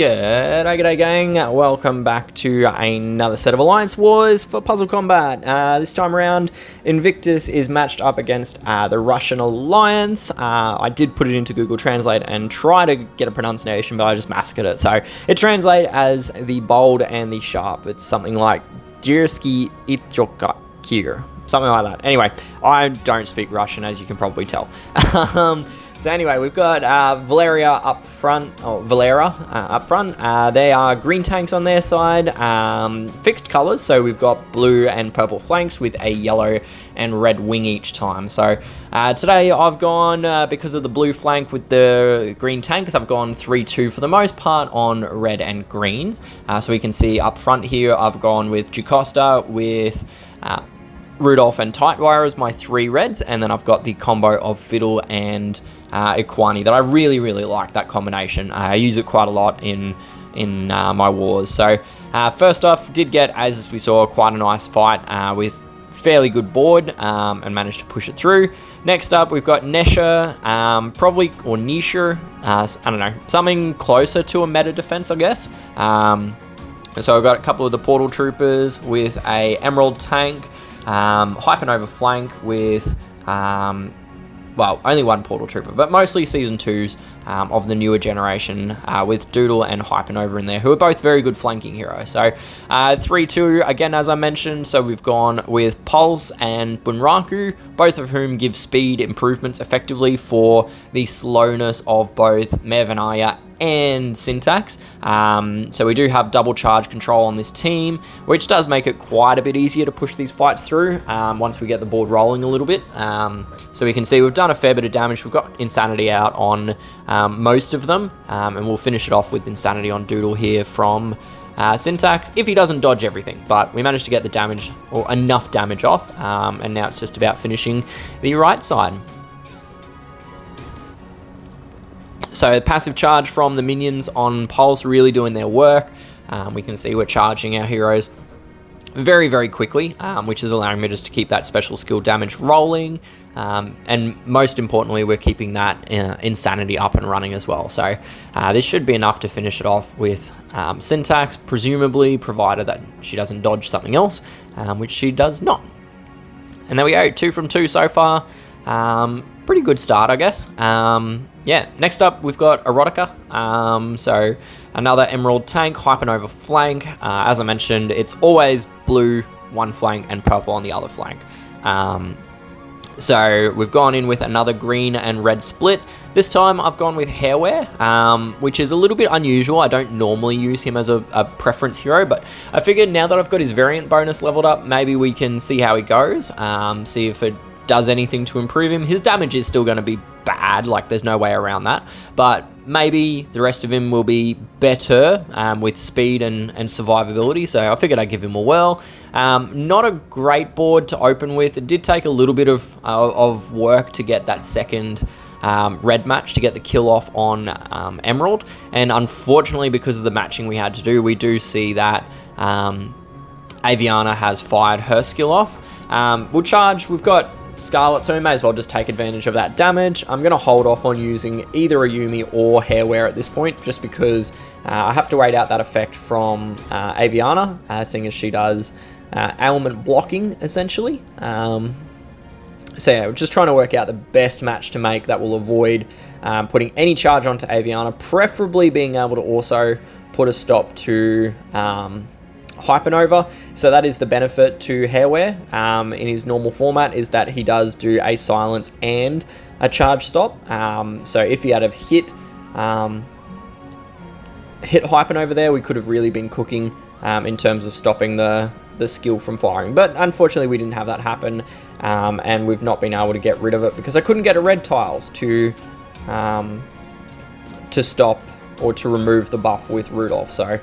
G'day gang, welcome back to another set of Alliance Wars for PuzzleCombat. This time around, Invictus is matched up against the Russian Alliance. I did put it into Google Translate and try to get a pronunciation, but I just massacred it. So it translates as the bold and the sharp. It's something like Dерзкие something like that. Anyway, I don't speak Russian, as you can probably tell. So anyway, we've got valera up front. They are green tanks on their side, fixed colors. So we've got blue and purple flanks with a yellow and red wing each time. So today I've gone, because of the blue flank with the green tanks, I've gone 3-2 for the most part on red and greens. So we can see up front here, I've gone with Jocasta with Rudolph and Tightwire as my 3 reds, and then I've got the combo of Fiddle and Equani that I really like that combination. I use it quite a lot in my wars. So first off, did get, as we saw, quite a nice fight with fairly good board and managed to push it through. Next up, we've got Nesha, or Nesher, I don't know, something closer to a meta defense, I guess. So I've got a couple of the Portal Troopers with a Emerald tank, Hypernova flank with, well, only one Portal Trooper, but mostly Season 2s of the newer generation with Doodle and Hypernova in there, who are both very good flanking heroes. So 3-2, again, as I mentioned, so we've gone with Pulse and Bunraku, both of whom give speed improvements effectively for the slowness of both Mev and Arya and Syntax. So we do have double charge control on this team, which does make it quite a bit easier to push these fights through once we get the board rolling a little bit. So we can see we've done a fair bit of damage. We've got Insanity out on most of them, and we'll finish it off with Insanity on Doodle here from Syntax, if he doesn't dodge everything. But we managed to get the damage, or enough damage off, and now it's just about finishing the right side. So passive charge from the minions on Pulse really doing their work. We can see we're charging our heroes very quickly, which is allowing me just to keep that special skill damage rolling. And most importantly, we're keeping that Insanity up and running as well. So this should be enough to finish it off with Syntax, presumably, provided that she doesn't dodge something else, which she does not. And there we go, 2 from 2 so far. Pretty good start, I guess. Yeah, next up we've got Erotica. So another Emerald tank, Hypernova flank. As I mentioned, it's always blue one flank and purple on the other flank. So we've gone in with another green and red split. This time I've gone with Hairwear, which is a little bit unusual. I don't normally use him as a preference hero, but I figured now that I've got his variant bonus leveled up, maybe we can see how he goes, see if it does anything to improve him. His damage is still going to be bad, like there's no way around that, but maybe the rest of him will be better with speed and survivability, so I figured I'd give him a whirl. Not a great board to open with. It did take a little bit of work to get that second red match, to get the kill off on Emerald, and unfortunately, because of the matching we had to do, we do see that Aviana has fired her skill off. We'll charge. We've got Scarlet, so we may as well just take advantage of that damage. I'm going to hold off on using either Aumi or Hairwear at this point, just because I have to wait out that effect from Aviana, seeing as she does ailment blocking, essentially. So yeah, we're just trying to work out the best match to make that will avoid putting any charge onto Aviana, preferably being able to also put a stop to Hypernova. So that is the benefit to Hairwear in his normal format, is that he does do a silence and a charge stop. So if he had have hit Hypernova there, we could have really been cooking in terms of stopping the skill from firing. But unfortunately, we didn't have that happen, and we've not been able to get rid of it because I couldn't get a red tiles to stop or to remove the buff with Rudolph. So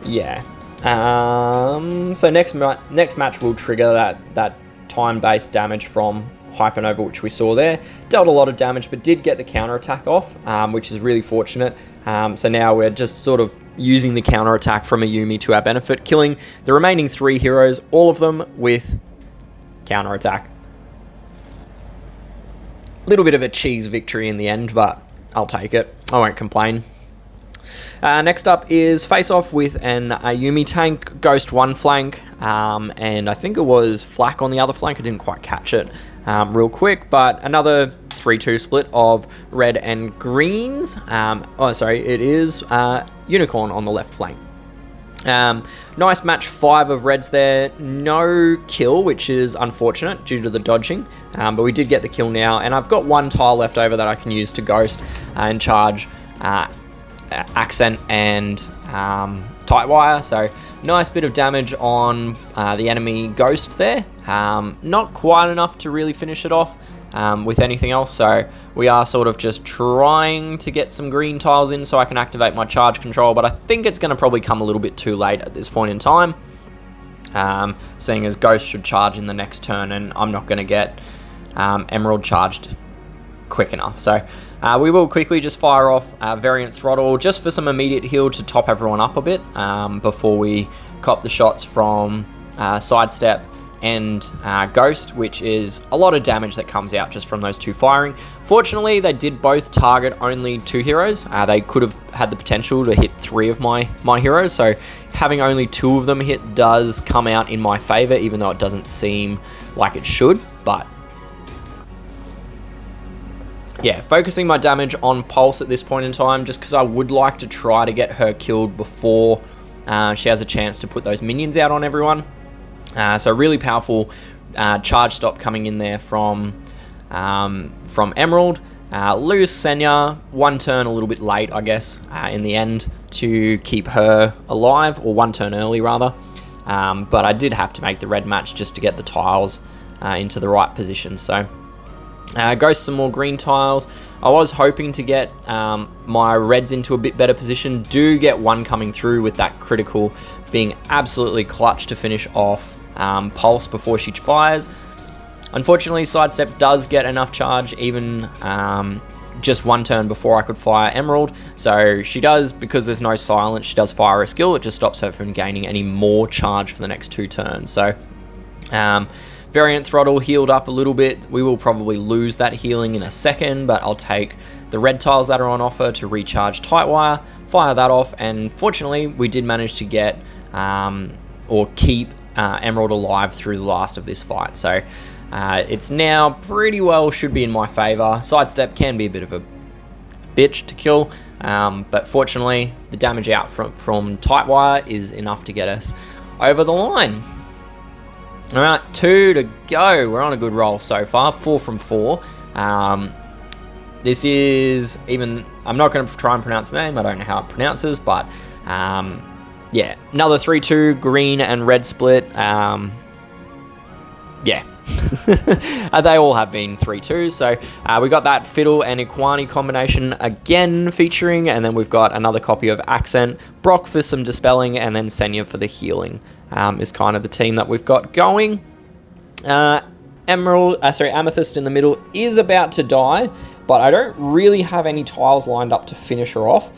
yeah. So next match will trigger that time-based damage from Hypernova, which we saw there. Dealt a lot of damage, but did get the counter-attack off, which is really fortunate. So now we're just sort of using the counter-attack from Aumi to our benefit, killing the remaining 3 heroes, all of them with counter-attack. Little bit of a cheese victory in the end, but I'll take it. I won't complain. Next up is Faceoff with an Aumi tank, Ghost one flank, and I think it was Flak on the other flank. I didn't quite catch it real quick, but another 3-2 split of red and greens. It is Unicorn on the left flank. Nice match 5 of reds there. No kill, which is unfortunate due to the dodging, but we did get the kill now, and I've got 1 tile left over that I can use to ghost and charge accent and Tightwire. So nice bit of damage on the enemy ghost there. Not quite enough to really finish it off with anything else, so we are sort of just trying to get some green tiles in so I can activate my charge control, but I think it's going to probably come a little bit too late at this point in time, seeing as Ghost should charge in the next turn, and I'm not going to get Emerald charged quick enough. So we will quickly just fire off Variant Throttle just for some immediate heal to top everyone up a bit before we cop the shots from Sidestep and Ghost, which is a lot of damage that comes out just from those 2 firing. Fortunately, they did both target only 2 heroes. They could have had the potential to hit 3 of my heroes, so having only 2 of them hit does come out in my favor, even though it doesn't seem like it should. But yeah, focusing my damage on Pulse at this point in time, just because I would like to try to get her killed before she has a chance to put those minions out on everyone. So really powerful charge stop coming in there from Emerald. Lose Senya 1 turn a little bit late, I guess, in the end to keep her alive, or 1 turn early rather. But I did have to make the red match just to get the tiles into the right position. So Ghost some more green tiles. I was hoping to get my reds into a bit better position. Do get 1 coming through with that critical being absolutely clutch to finish off Pulse before she fires. Unfortunately, Sidestep does get enough charge even just 1 turn before I could fire Emerald. So she does, because there's no silence, she does fire a skill. It just stops her from gaining any more charge for the next 2 turns. So Variant Throttle healed up a little bit. We will probably lose that healing in a second, but I'll take the red tiles that are on offer to recharge Tightwire, fire that off, and fortunately we did manage to get or keep Emerald alive through the last of this fight. So it's now pretty well should be in my favor. Sidestep can be a bit of a bitch to kill, but fortunately the damage out from Tightwire is enough to get us over the line. Alright, 2 to go. We're on a good roll so far, 4 from 4. This is even, I'm not going to try and pronounce the name, I don't know how it pronounces, but yeah, another 3-2 green and red split. Yeah. They all have been 3-2, so we got that Fiddle and Iquani combination again featuring, and then we've got another copy of Accent, Brock for some dispelling, and then Senya for the healing is kind of the team that we've got going. Amethyst in the middle is about to die, but I don't really have any tiles lined up to finish her off,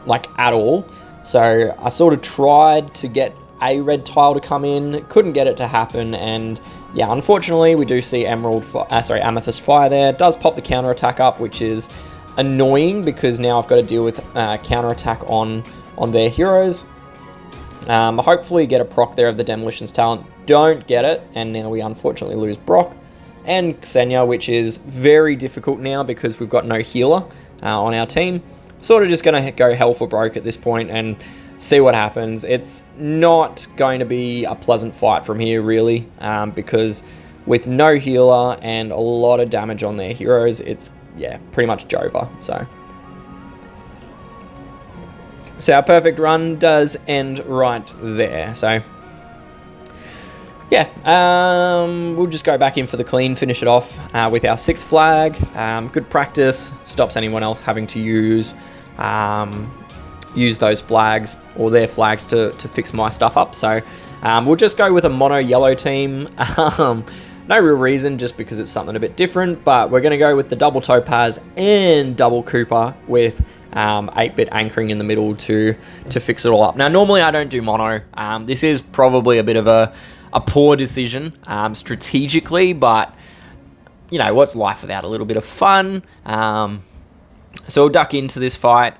like at all. So I sort of tried to get a red tile to come in, couldn't get it to happen, and yeah, unfortunately we do see Amethyst fire there. It does pop the counter attack up, which is annoying because now I've got to deal with counter attack on their heroes. Hopefully get a proc there of the Demolition's talent. Don't get it, and now we unfortunately lose Brock and Senya, which is very difficult now because we've got no healer on our team. Sort of just going to go hell for broke at this point and see what happens. It's not going to be a pleasant fight from here, really, because with no healer and a lot of damage on their heroes, it's, yeah, pretty much Jova. So our perfect run does end right there. So yeah, we'll just go back in for the clean, finish it off with our 6th flag. Good practice, stops anyone else having to use those flags or their flags to fix my stuff up. So we'll just go with a mono yellow team. No real reason, just because it's something a bit different, but we're going to go with the double Topaz and double Cooper with 8-bit anchoring in the middle to fix it all up. Now, normally I don't do mono. This is probably a bit of a poor decision strategically, but you know, what's life without a little bit of fun? So we'll duck into this fight.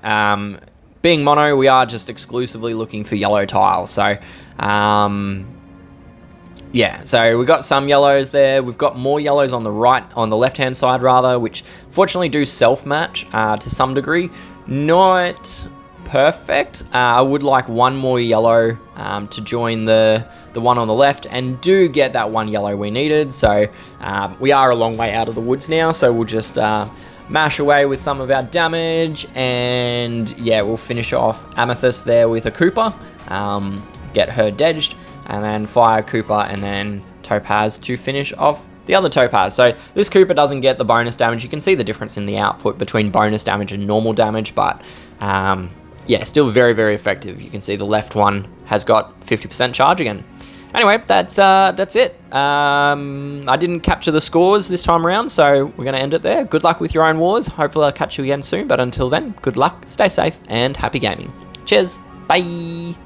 being mono, we are just exclusively looking for yellow tiles. So, yeah, so we've got some yellows there. We've got more yellows on the left-hand side rather, which fortunately do self-match to some degree. Not perfect. I would like one more yellow to join the one on the left, and do get that one yellow we needed. So we are a long way out of the woods now, so we'll just mash away with some of our damage, and yeah, we'll finish off Amethyst there with a Cooper, get her dedged, and then fire Cooper, and then Topaz to finish off the other Topaz. So this Cooper doesn't get the bonus damage. You can see the difference in the output between bonus damage and normal damage, but yeah, still very, very effective. You can see the left one has got 50% charge again. Anyway, that's it. I didn't capture the scores this time around, so we're going to end it there. Good luck with your own wars. Hopefully I'll catch you again soon, but until then, good luck, stay safe, and happy gaming. Cheers. Bye.